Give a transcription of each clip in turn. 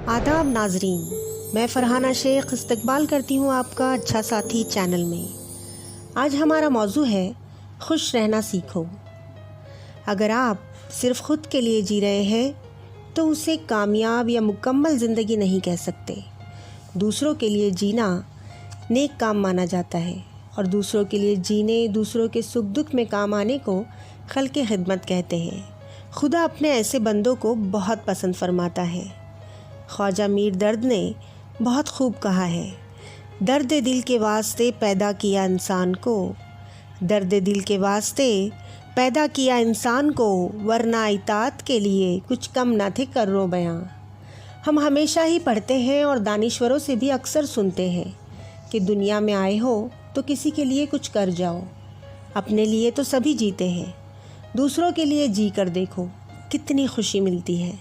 आदाब नाजरीन, मैं फ़रहाना शेख इस्तकबाल करती हूँ आपका अच्छा साथी चैनल में। आज हमारा मौजू है खुश रहना सीखो। अगर आप सिर्फ ख़ुद के लिए जी रहे हैं तो उसे कामयाब या मुकम्मल ज़िंदगी नहीं कह सकते। दूसरों के लिए जीना नेक काम माना जाता है और दूसरों के लिए जीने, दूसरों के सुख दुख में काम आने को खल्क़े खिदमत कहते हैं। खुदा अपने ऐसे बंदों को बहुत पसंद फरमाता है। ख्वाजा मीर दर्द ने बहुत खूब कहा है, दर्द दिल के वास्ते पैदा किया इंसान को, दर्द दिल के वास्ते पैदा किया इंसान को, वरना इताअत के लिए कुछ कम न थे कर्रो बयां। हम हमेशा ही पढ़ते हैं और दानिश्वरों से भी अक्सर सुनते हैं कि दुनिया में आए हो तो किसी के लिए कुछ कर जाओ। अपने लिए तो सभी जीते हैं, दूसरों के लिए जी कर देखो कितनी खुशी मिलती है।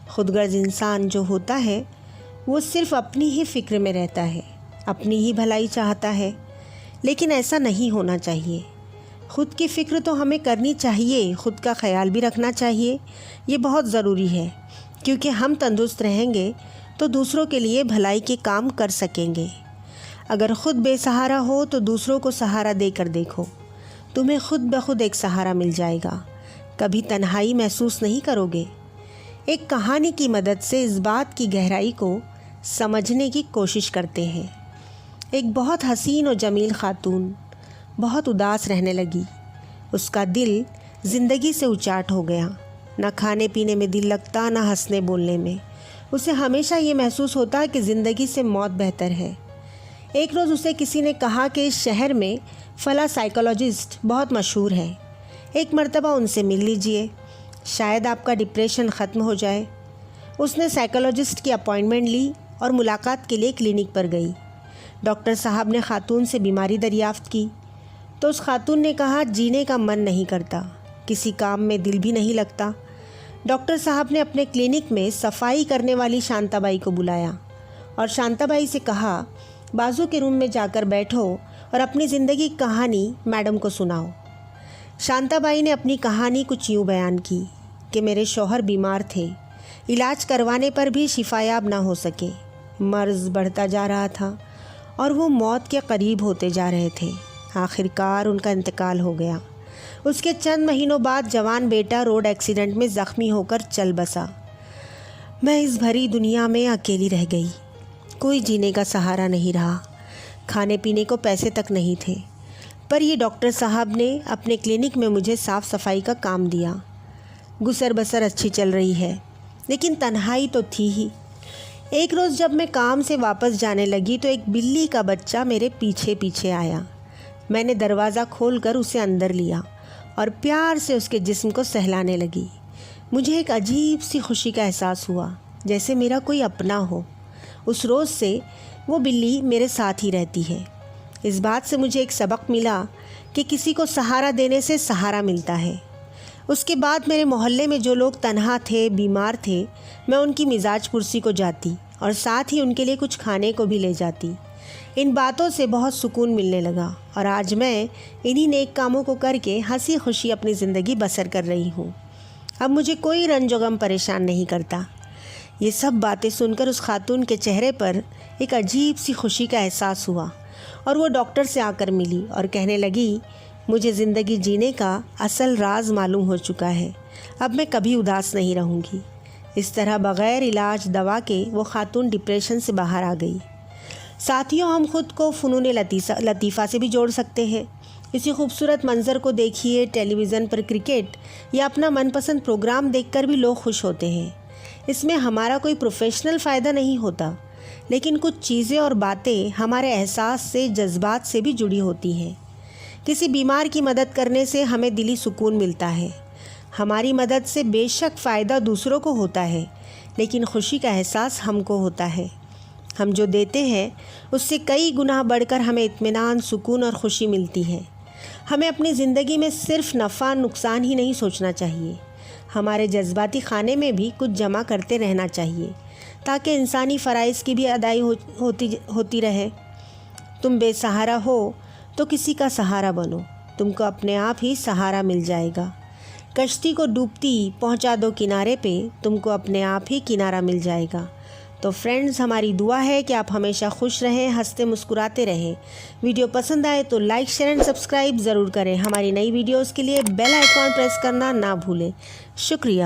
खुदगर्ज इंसान जो होता है वो सिर्फ़ अपनी ही फ़िक्र में रहता है, अपनी ही भलाई चाहता है, लेकिन ऐसा नहीं होना चाहिए। ख़ुद की फ़िक्र तो हमें करनी चाहिए, ख़ुद का ख्याल भी रखना चाहिए। ये बहुत ज़रूरी है क्योंकि हम तंदुरुस्त रहेंगे तो दूसरों के लिए भलाई के काम कर सकेंगे। अगर ख़ुद बेसहारा हो तो दूसरों को सहारा देकर देखो, तुम्हें खुद ब खुद एक सहारा मिल जाएगा, कभी तन्हाई महसूस नहीं करोगे। एक कहानी की मदद से इस बात की गहराई को समझने की कोशिश करते हैं। एक बहुत हसीन और जमील खातून बहुत उदास रहने लगी। उसका दिल ज़िंदगी से उचाट हो गया, न खाने पीने में दिल लगता, न हंसने बोलने में। उसे हमेशा ये महसूस होता कि ज़िंदगी से मौत बेहतर है। एक रोज़ उसे किसी ने कहा कि इस शहर में फ़ला साइकोलॉजिस्ट बहुत मशहूर है, एक मर्तबा उनसे मिल लीजिए, शायद आपका डिप्रेशन ख़त्म हो जाए। उसने साइकोलॉजिस्ट की अपॉइंटमेंट ली और मुलाकात के लिए क्लिनिक पर गई। डॉक्टर साहब ने खातून से बीमारी दरियाफ़्त की तो उस खातून ने कहा, जीने का मन नहीं करता, किसी काम में दिल भी नहीं लगता। डॉक्टर साहब ने अपने क्लिनिक में सफाई करने वाली शांताबाई को बुलाया और शांताबाई से कहा, बाजू के रूम में जाकर बैठो और अपनी ज़िंदगी की कहानी मैडम को सुनाओ। शांताबाई ने अपनी कहानी कुछ यूँ बयान की कि मेरे शौहर बीमार थे, इलाज करवाने पर भी शिफायाब ना हो सके, मर्ज़ बढ़ता जा रहा था और वो मौत के करीब होते जा रहे थे। आखिरकार उनका इंतकाल हो गया। उसके चंद महीनों बाद जवान बेटा रोड एक्सीडेंट में ज़ख्मी होकर चल बसा। मैं इस भरी दुनिया में अकेली रह गई, कोई जीने का सहारा नहीं रहा, खाने पीने को पैसे तक नहीं थे। पर ये डॉक्टर साहब ने अपने क्लिनिक में मुझे साफ़ सफाई का काम दिया। गुसर बसर अच्छी चल रही है, लेकिन तन्हाई तो थी ही। एक रोज़ जब मैं काम से वापस जाने लगी तो एक बिल्ली का बच्चा मेरे पीछे पीछे आया। मैंने दरवाज़ा खोलकर उसे अंदर लिया और प्यार से उसके जिस्म को सहलाने लगी। मुझे एक अजीब सी खुशी का एहसास हुआ, जैसे मेरा कोई अपना हो। उस रोज़ से वो बिल्ली मेरे साथ ही रहती है। इस बात से मुझे एक सबक मिला कि किसी को सहारा देने से सहारा मिलता है। उसके बाद मेरे मोहल्ले में जो लोग तन्हा थे, बीमार थे, मैं उनकी मिजाज कुर्सी को जाती और साथ ही उनके लिए कुछ खाने को भी ले जाती। इन बातों से बहुत सुकून मिलने लगा और आज मैं इन्हीं नेक कामों को करके हंसी खुशी अपनी ज़िंदगी बसर कर रही हूँ। अब मुझे कोई रंजो गम परेशान नहीं करता। ये सब बातें सुनकर उस खातून के चेहरे पर एक अजीब सी खुशी का एहसास हुआ और वो डॉक्टर से आकर मिली और कहने लगी, मुझे ज़िंदगी जीने का असल राज मालूम हो चुका है, अब मैं कभी उदास नहीं रहूँगी। इस तरह बग़ैर इलाज दवा के वो खातून डिप्रेशन से बाहर आ गई। साथियों, हम ख़ुद को फ़नून लतीफ़ा से भी जोड़ सकते हैं। किसी खूबसूरत मंज़र को देखिए, टेलीविज़न पर क्रिकेट या अपना मनपसंद प्रोग्राम देखकर भी लोग खुश होते हैं। इसमें हमारा कोई प्रोफेशनल फ़ायदा नहीं होता, लेकिन कुछ चीज़ें और बातें हमारे एहसास से, जज्बात से भी जुड़ी होती हैं। किसी बीमार की मदद करने से हमें दिली सुकून मिलता है। हमारी मदद से बेशक फ़ायदा दूसरों को होता है, लेकिन खुशी का एहसास हमको होता है। हम जो देते हैं उससे कई गुना बढ़कर हमें इत्मीनान, सुकून और खुशी मिलती है। हमें अपनी ज़िंदगी में सिर्फ नफ़ा नुकसान ही नहीं सोचना चाहिए, हमारे जज्बाती खाने में भी कुछ जमा करते रहना चाहिए ताकि इंसानी फ़राइज़ की भी अदाई होती रहे। तुम बेसहारा हो तो किसी का सहारा बनो, तुमको अपने आप ही सहारा मिल जाएगा। कश्ती को डूबती पहुंचा दो किनारे पे, तुमको अपने आप ही किनारा मिल जाएगा। تو فرینڈز، ہماری دعا ہے کہ آپ ہمیشہ خوش رہیں، ہنستے مسکراتے رہیں۔ ویڈیو پسند آئے تو لائک، شیئر اینڈ سبسکرائب ضرور کریں۔ ہماری نئی ویڈیوز کے لیے بیل آئیکن پریس کرنا نہ بھولیں۔ شکریہ۔